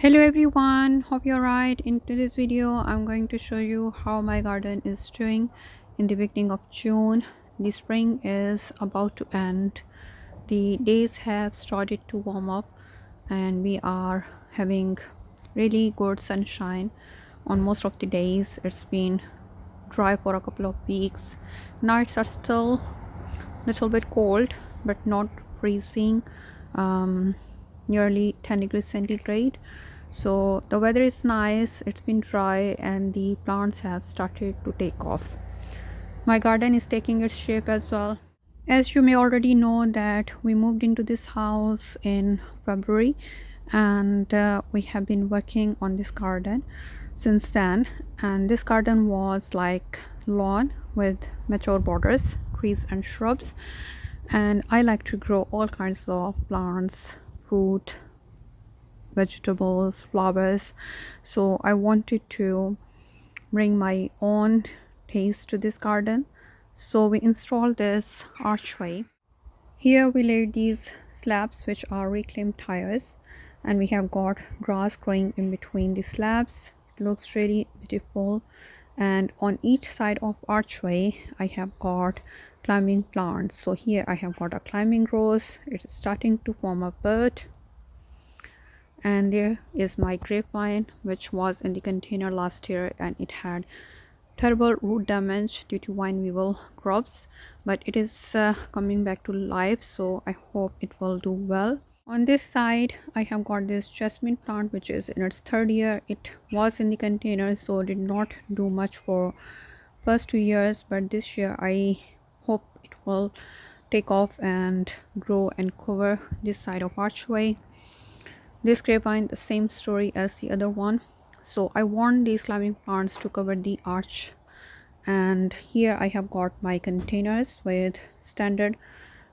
Hello everyone, hope you're right. In today's video I'm going to show you how my garden is doing in the beginning of June. The spring is about to end. The days have started to warm up and we are having really good sunshine on most of the days. It's been dry for a couple of weeks. Nights are still a little bit cold but not freezing, nearly 10 degrees centigrade. So the weather is nice, it's been dry and the plants have started to take off. My garden is taking its shape as well. As you may already know that we moved into this house in February and we have been working on this garden since then. And this garden was like lawn with mature borders, trees and shrubs. And I like to grow all kinds of plants, fruit, vegetables, flowers. So I wanted to bring my own taste to this garden. So we installed this archway. Here we laid these slabs which are reclaimed tires, and we have got grass growing in between the slabs. It looks really beautiful. And on each side of archway I have got climbing plants. So here I have got a climbing rose. It's starting to form a bud. And there is my grapevine, which was in the container last year and it had terrible root damage due to vine weevil grubs, but it is coming back to life, so I hope it will do well. On this side I have got this jasmine plant which is in its third year. It was in the container so did not do much for first 2 years, but this year I hope it will take off and grow and cover this side of archway. This grapevine, the same story as the other one. So I want these climbing plants to cover the arch. And here I have got my containers with standard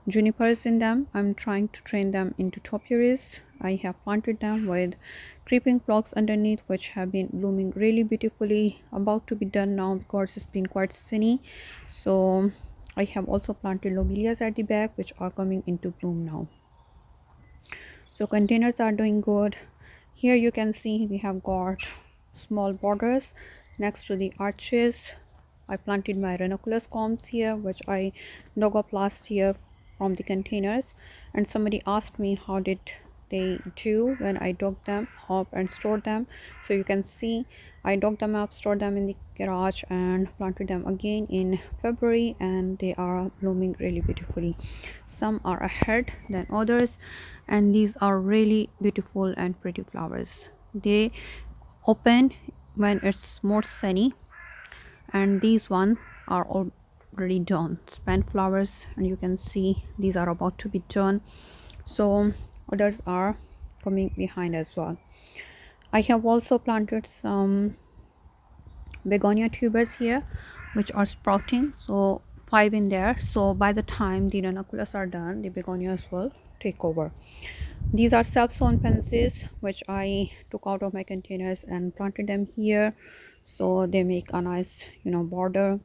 junipers in them. I'm trying to train them into topiaries. I have planted them with creeping phlox underneath, which have been blooming really beautifully. About to be done now because it's been quite sunny. So I have also planted lobelias at the back, which are coming into bloom now. So containers are doing good. Here you can see we have got small borders next to the arches. I planted my ranunculus combs here, which I dug up last year from the containers, and somebody asked me how did they do when I dug them up and stored them. So you can see I dug them up, stored them in the garage and planted them again in February, and they are blooming really beautifully. Some are ahead than others, and these are really beautiful and pretty flowers. They open when it's more sunny, and these one are already done, spent flowers, and you can see these are about to be done. So others are coming behind as well. I have also planted some begonia tubers here which are sprouting, so 5 in there. So by the time the ranunculus are done, the begonias will take over. These are self-sown pansies which I took out of my containers and planted them here, so they make a nice border.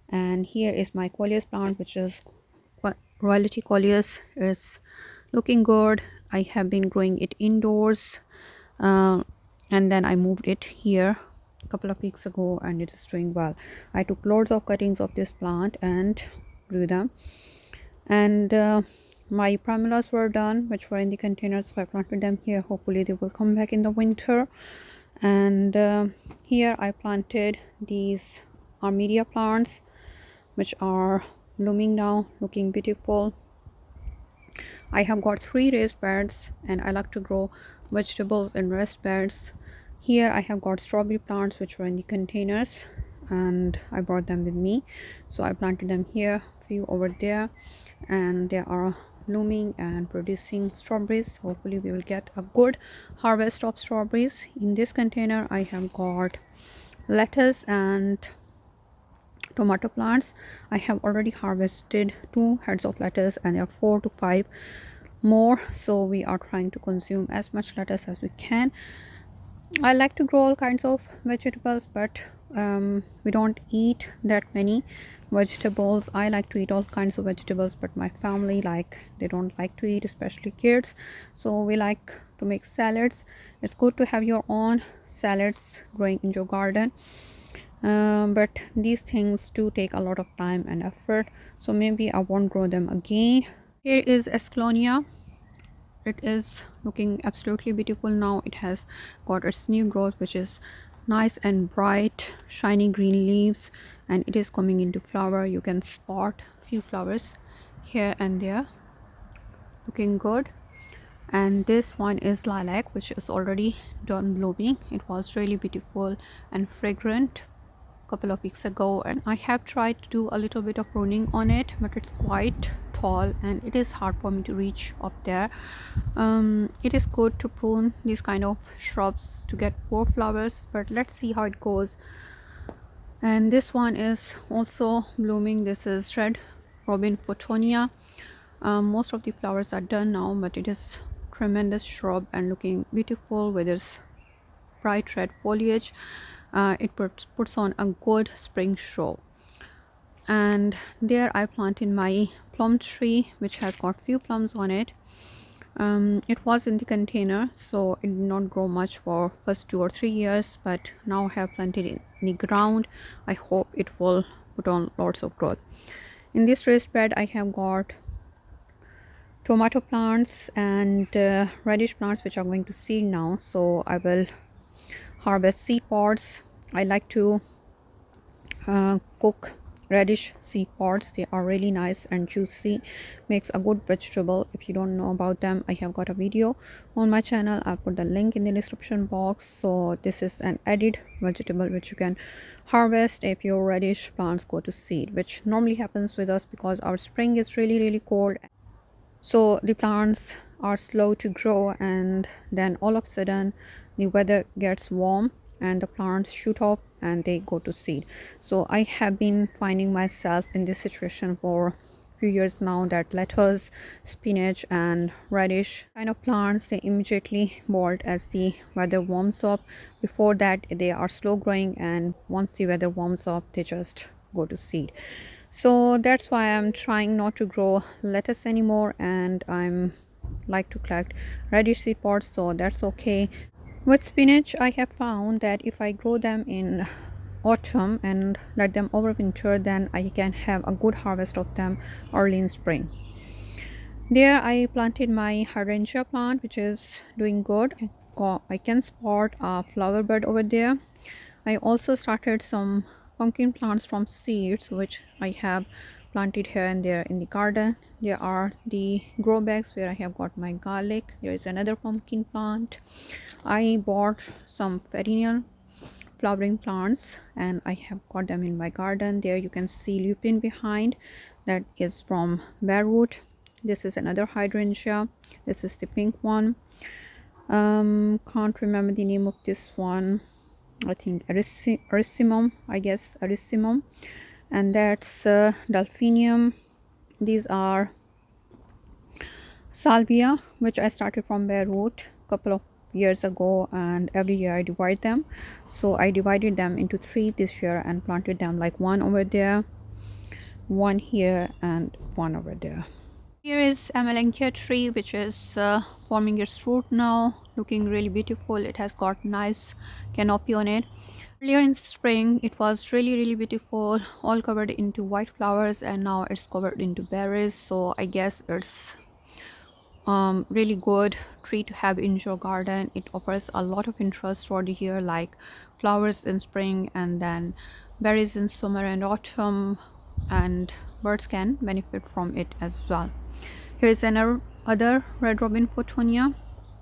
And here is my coleus plant, which is royalty coleus. Is looking good. I have been growing it indoors, and then I moved it here a couple of weeks ago and it is doing well. I took loads of cuttings of this plant and grew them. And my primulas were done, which were in the containers, so I planted them here. Hopefully they will come back in the winter. And here I planted these armedia plants which are blooming now, looking beautiful. I have got 3 raised beds and I like to grow vegetables in raised beds. Here I have got strawberry plants which were in the containers and I brought them with me, so I planted them here, few over there, and they are blooming and producing strawberries. Hopefully we will get a good harvest of strawberries. In this container I have got lettuce and tomato plants. I have already harvested 2 heads of lettuce and there are 4 to 5 more, so we are trying to consume as much lettuce as we can. I like to grow all kinds of vegetables, but we don't eat that many vegetables. I like to eat all kinds of vegetables, but my family they don't like to eat, especially kids. So we like to make salads. It's good to have your own salads growing in your garden, but these things do take a lot of time and effort, so maybe I won't grow them again. Here is Esclonia. It is looking absolutely beautiful now. It has got its new growth, which is nice and bright shiny green leaves, and it is coming into flower. You can spot few flowers here and there, looking good. And this one is lilac, which is already done blooming. It was really beautiful and fragrant couple of weeks ago, and I have tried to do a little bit of pruning on it, but it's quite tall and it is hard for me to reach up there. It is good to prune these kind of shrubs to get more flowers, but let's see how it goes. And this one is also blooming. This is red robin photonia. Most of the flowers are done now, but it is tremendous shrub and looking beautiful with its bright red foliage. It puts on a good spring show. And there I planted my plum tree, which has got few plums on it. It was in the container, so it did not grow much for first 2 or 3 years, but now I have planted it in the ground. I hope it will put on lots of growth. In this raised bed I have got tomato plants and radish plants, which are going to seed now, so I will harvest seed pods. I like to cook radish seed pods. They are really nice and juicy, makes a good vegetable. If you don't know about them, I have got a video on my channel. I'll put the link in the description box. So this is an added vegetable which you can harvest if your radish plants go to seed, which normally happens with us because our spring is really cold, so the plants are slow to grow, and then all of a sudden the weather gets warm and the plants shoot up and they go to seed. So I have been finding myself in this situation for a few years now, that lettuce, spinach and radish kind of plants, they immediately bolt as the weather warms up. Before that they are slow growing, and once the weather warms up they just go to seed. So that's why I'm trying not to grow lettuce anymore, and I'm like to collect radish seed pods, so that's okay. With spinach I have found that if I grow them in autumn and let them overwinter, then I can have a good harvest of them early in spring. There I planted my hydrangea plant, which is doing good. I can spot a flower bud over there. I also started some pumpkin plants from seeds, which I have planted here and there in the garden. There are the grow bags where I have got my garlic. There is another pumpkin plant. I bought some perennial flowering plants and I have got them in my garden. There you can see lupin behind, that is from bare root. This is another hydrangea. This is the pink one. Can't remember the name of this one. I think erissimum, I guess erissimum, and that's delphinium. These are salvia, which I started from bare root a couple of years ago, and every year I divide them. So I divided them into 3 this year and planted them, like one over there, one here and one over there. Here is amelanchier tree, which is forming its fruit now, looking really beautiful. It has got nice canopy on it. Earlier in spring it was really beautiful, all covered into white flowers, and now it's covered into berries. So I guess it's really good tree to have in your garden. It offers a lot of interest throughout the year, like flowers in spring and then berries in summer and autumn, and birds can benefit from it as well. Here is another red robin photonia,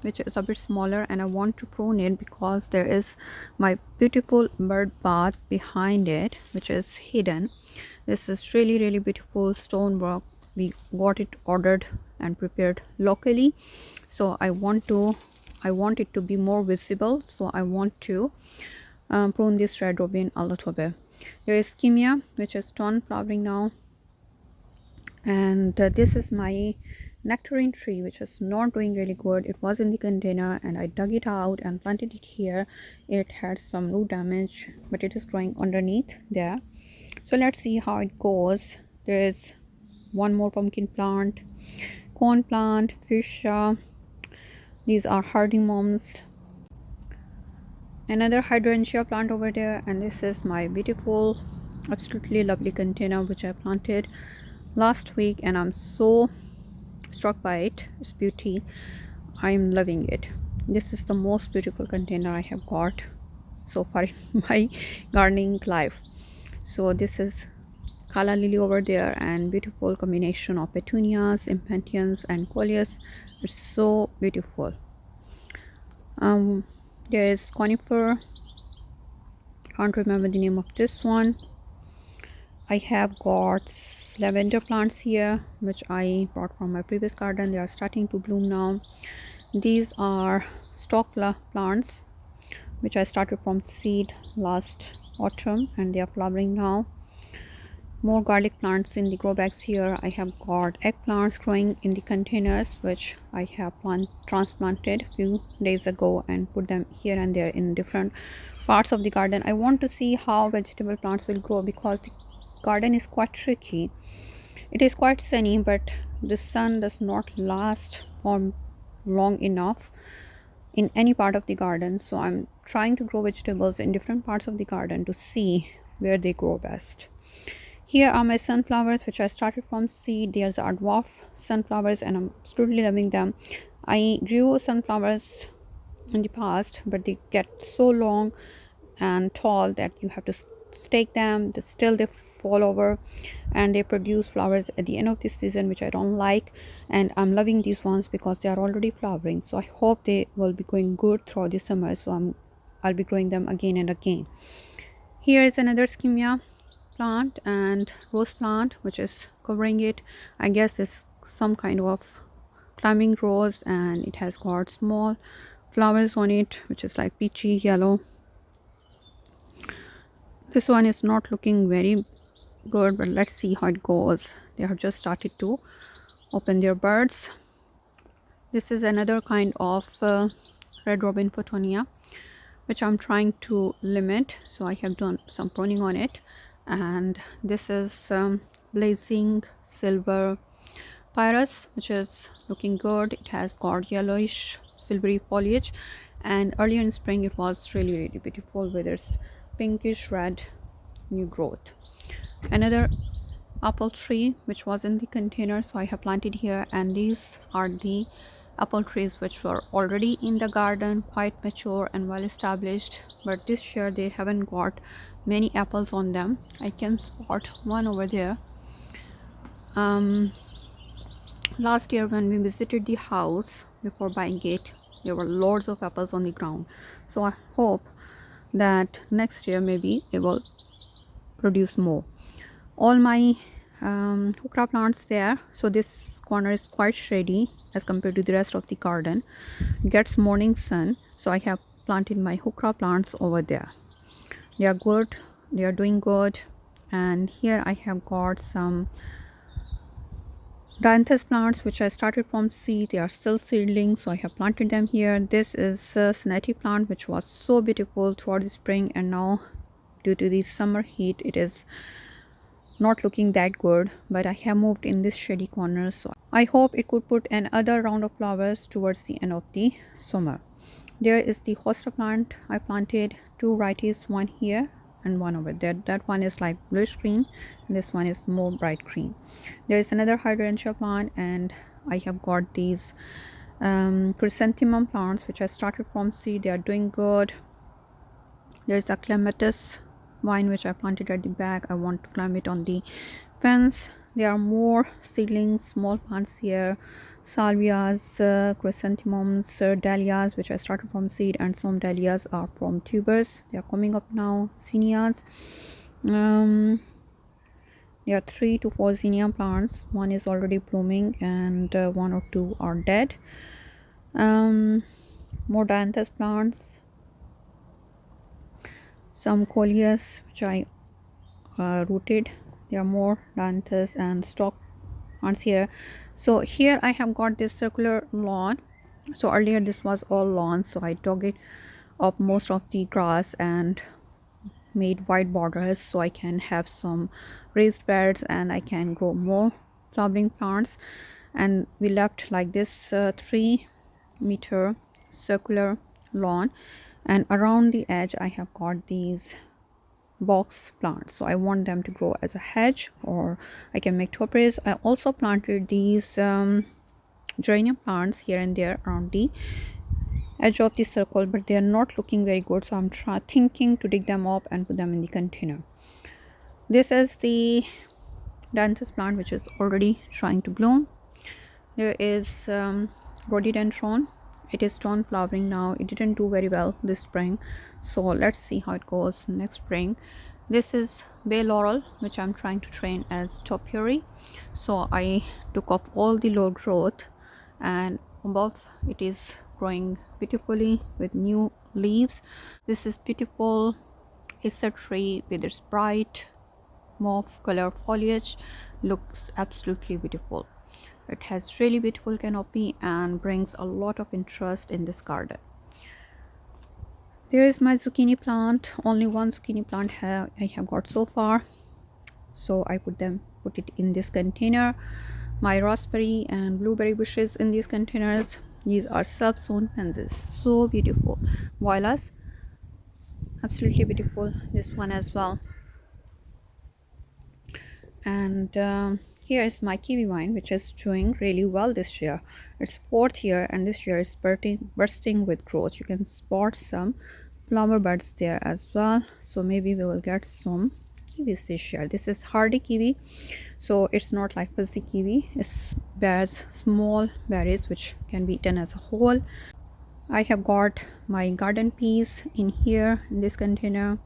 which is a bit smaller, and I want to prune it because there is my beautiful bird bath behind it, which is hidden. This is really beautiful stonework. We got it ordered and prepared locally, so I want it to be more visible, so I want to prune this red robin a little bit. There is skimia, which is done flowering now, and this is my nectarine tree, which is not doing really good. It was in the container and I dug it out and planted it here. It had some root damage, but it is growing underneath there. So let's see how it goes. There is one more pumpkin plant, corn plant, fuchsia, These are hardy moms. Another hydrangea plant over there, and this is my beautiful, absolutely lovely container which I planted last week, and I'm so struck by its beauty. I'm loving it. This is the most beautiful container I have got so far in my gardening life. So this is Kala lily over there, and beautiful combination of petunias, impatiens and coleus. It's so beautiful. There is conifer, can't remember the name of this one. I have got lavender plants here which I brought from my previous garden. They are starting to bloom now. These are stock plants which I started from seed last autumn, and they are flowering now. More garlic plants in the grow bags here. I have got eggplants growing in the containers which I have transplanted a few days ago and put them here and there in different parts of the garden. I want to see how vegetable plants will grow because the garden is quite tricky. It is quite sunny, but the sun does not last for long enough in any part of the garden. So I'm trying to grow vegetables in different parts of the garden to see where they grow best. Here are my sunflowers which I started from seed. There's our dwarf sunflowers and I'm absolutely loving them. I grew sunflowers in the past, but they get so long and tall that you have to stake them. Still they fall over and they produce flowers at the end of the season, which I don't like, and I'm loving these ones because they are already flowering. So I hope they will be going good throughout the summer, so I'll be growing them again and again. Here is another skimia plant and rose plant which is covering it. I guess it's some kind of climbing rose, and it has got small flowers on it which is like peachy yellow. This one is not looking very good, but let's see how it goes. They have just started to open their buds. This is another kind of red robin photonia which I'm trying to limit, so I have done some pruning on it. And this is blazing silver pyrus which is looking good. It has got yellowish silvery foliage, and earlier in spring it was really beautiful with its pinkish red new growth. Another apple tree which was in the container, so I have planted here, and these are the apple trees which were already in the garden, quite mature and well established, but this year they haven't got many apples on them. I can spot one over there. Last year when we visited the house before buying it, there were loads of apples on the ground, so I hope that next year maybe it will produce more. All my okra plants there, so this corner is quite shady as compared to the rest of the garden. It gets morning sun, so I have planted my okra plants over there. They are good, they are doing good. And here I have got some dianthus plants which I started from seed. They are still seedlings, so I have planted them here. This is a snati plant which was so beautiful throughout the spring, and now due to the summer heat it is not looking that good, but I have moved in this shady corner, so I hope it could put another round of flowers towards the end of the summer. There is the hosta plant. I planted two varieties, one here and one over there. That one is like bluish green and this one is more bright green. There is another hydrangea plant, and I have got these chrysanthemum plants which I started from seed. They are doing good. There is a clematis vine which I planted at the back. I want to climb it on the fence. There are more seedlings, small plants here, salvias, chrysanthemums, dahlias which I started from seed, and some dahlias are from tubers. They are coming up now. Zinnias, there are 3 to 4 zinnia plants. One is already blooming and 1 or 2 are dead. More dianthus plants, some coleus which I rooted. There are more dianthus and stock plants here. So here I have got this circular lawn. So earlier this was all lawn, so I dug it up most of the grass and made white borders so I can have some raised beds and I can grow more flowering plants. And we left like this 3 meter circular lawn, and around the edge I have got these box plants, so I want them to grow as a hedge, or I can make topiaries. I also planted these geranium plants here and there around the edge of the circle, but they are not looking very good, so I'm thinking to dig them up and put them in the container. This is the dances plant, which is already trying to bloom. There is rhododendron. It is done flowering now. It didn't do very well this spring, so let's see how it goes next spring. This is bay laurel, which I'm trying to train as topiary. So I took off all the low growth, and above it is growing beautifully with new leaves. This is beautiful Acer tree with its bright mauve color foliage. Looks absolutely beautiful. It has really beautiful canopy and brings a lot of interest in this garden. There is my zucchini plant. Only one zucchini plant I have got so far, so I put it in this container. My raspberry and blueberry bushes in these containers. These are self-sown pansies, so beautiful. Violas, absolutely beautiful. This one as well. And here is my kiwi vine, which is doing really well this year. It's 4th year, and this year is bursting with growth. You can spot some flower buds there as well, so maybe we will get some kiwis this year. This is hardy kiwi, so it's not like fuzzy kiwi. It bears small berries which can be eaten as a whole. I have got my garden peas in here in this container.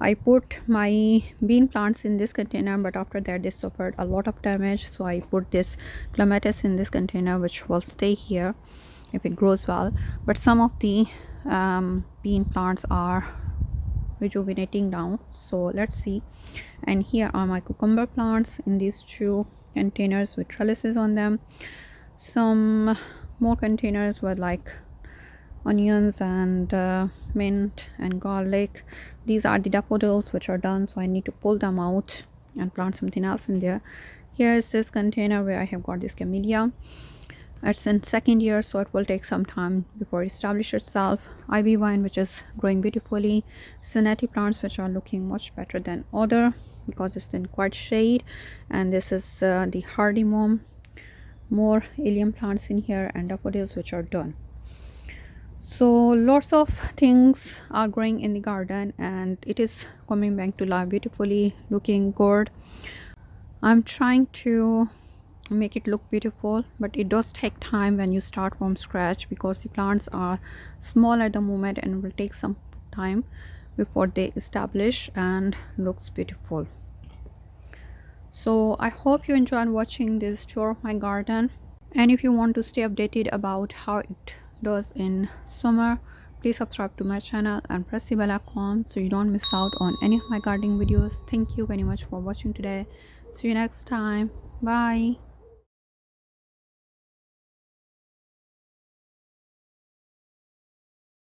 I put my bean plants in this container, but after that they suffered a lot of damage, so I put this clematis in this container, which will stay here if it grows well. But some of the bean plants are rejuvenating now, so let's see. And here are my cucumber plants in these 2 containers with trellises on them. Some more containers with like onions and mint and garlic. These are the daffodils which are done, so I need to pull them out and plant something else in there. Here is this container where I have got this camellia. It's in 2nd year, so it will take some time before it establishes itself. Ivy vine, which is growing beautifully. Cincinnati plants, which are looking much better than other because it's in quite shade. And this is the hardy mom. More allium plants in here, and daffodils which are done. So lots of things are growing in the garden, and it is coming back to life beautifully, looking good. I'm trying to make it look beautiful, but it does take time when you start from scratch, because the plants are small at the moment and will take some time before they establish and looks beautiful. So I hope you enjoyed watching this tour of my garden, and if you want to stay updated about how it does in summer, please subscribe to my channel and press the bell icon so you don't miss out on any of my gardening videos. Thank you very much for watching today. See you next time. Bye.